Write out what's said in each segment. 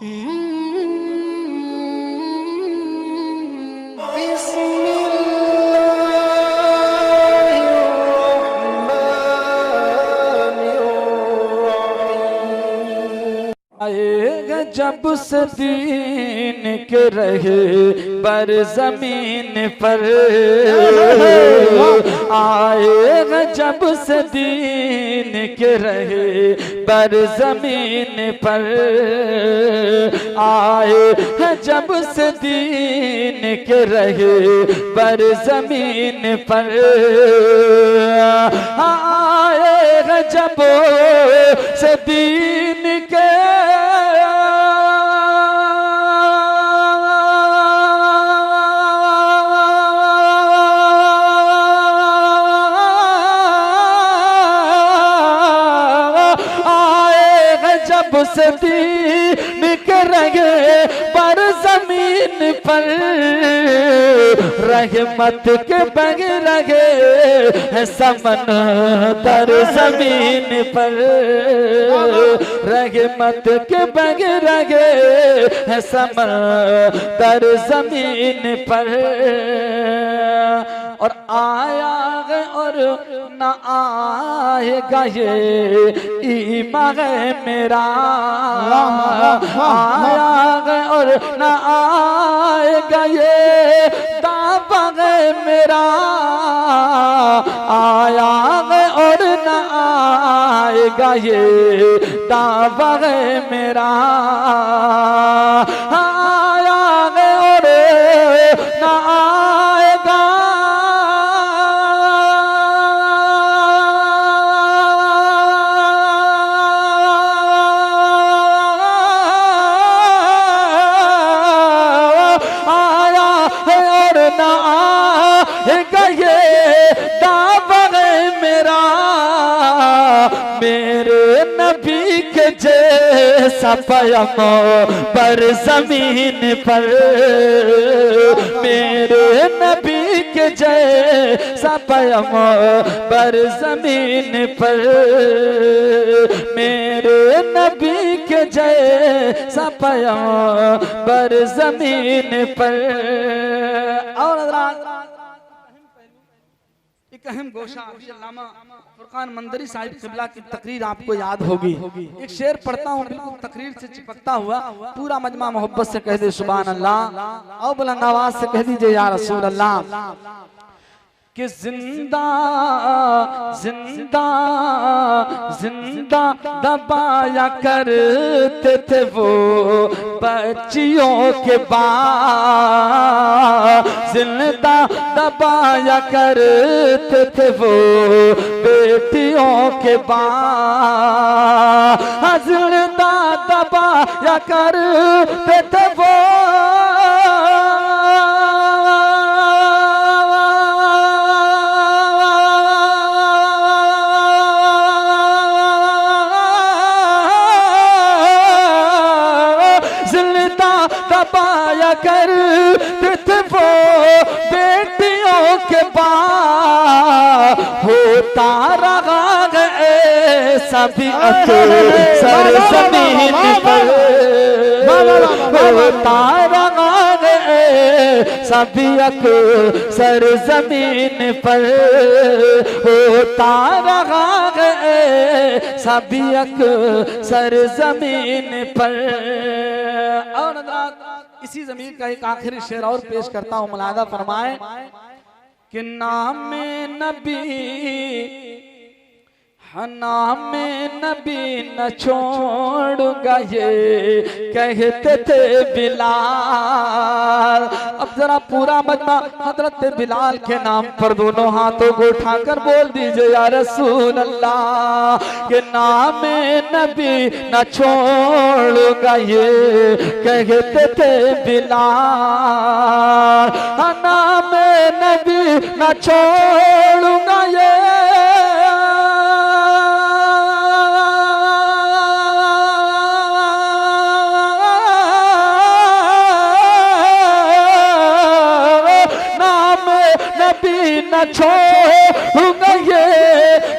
आएगा जब से दीन के रहे पर जमीन पर, आएगा जब से दीन के रहे पर जमीन पर, आए जब से दीन के रहे पर जमीन पर, आएगा जब से दीन के से दीन के रहे पर जमीन पर, रहमत के बग रहे है समंदर जमीन पर, रहमत के बग रहे है समंदर जमीन पर। और आया और न आएगा ये ईमान मेरा, आया और न आएगा ये दावा मेरा, आया और न आएगा ये दावा मेरा, आया और न आएगा जैसा पैगंबर जमीन पर, मेरे नबी के जैसा पैगंबर जमीन पर, मेरे नबी के जैसा पैगंबर जमीन पर। और एक अहम गोशा फुरकान मंदरी साहिब क़िबला की तकरीर आपको याद होगी। एक शेर पढ़ता हूँ बिल्कुल तकरीर से चिपकता हुआ, पूरा मजमा मोहब्बत से कह दे सुभान अल्लाह, और बुलंद आवाज से कह दीजिए या रसूल अल्लाह। कि जिंदा जिंदा जिंदा दबाया करते थे वो बच्चियों के बाद, जिंदा दबाया करते थे वो बेटियों के बाद, जिंदा दबाया करते थे वो दबाया करते थे वो बेटियों के बाद, होता रहा ऐसा भी सर जमीन पर, होता रहा सभी सर जमीन पर, होता रहा सभी सर जमीन पर। और इसी ज़मीन का एक आखिरी शेर और पेश करता हूँ, मुलाहिज़ा फरमाए कि नाम नबी नाम नबी न छोड़ूंगा ये कहते थे बिलाल। अब जरा पूरा मजमा हजरत बिलाल के नाम पर दोनों हाथों को उठाकर बोल दीजिए या रसूल अल्लाह, के नाम नबी न छोड़ूंगा ये कहते थे बिलाल, नाम नबी न छोड़ूंगा ये न छोड़ूंगा ये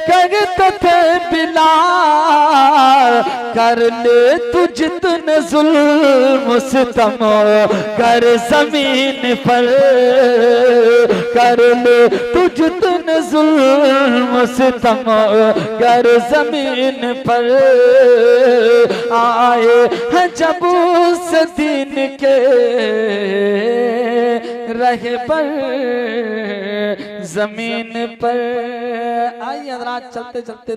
कहते थे बिलाल, कर ले तुझ तुन जुल्म सितम कर जमीन पर, कर ले तुझ तुन जुल्म सितम कर जमीन पर। आए हैं जब उस दिन के रहे पर जमीन पर। आइए हज़रात चलते चलते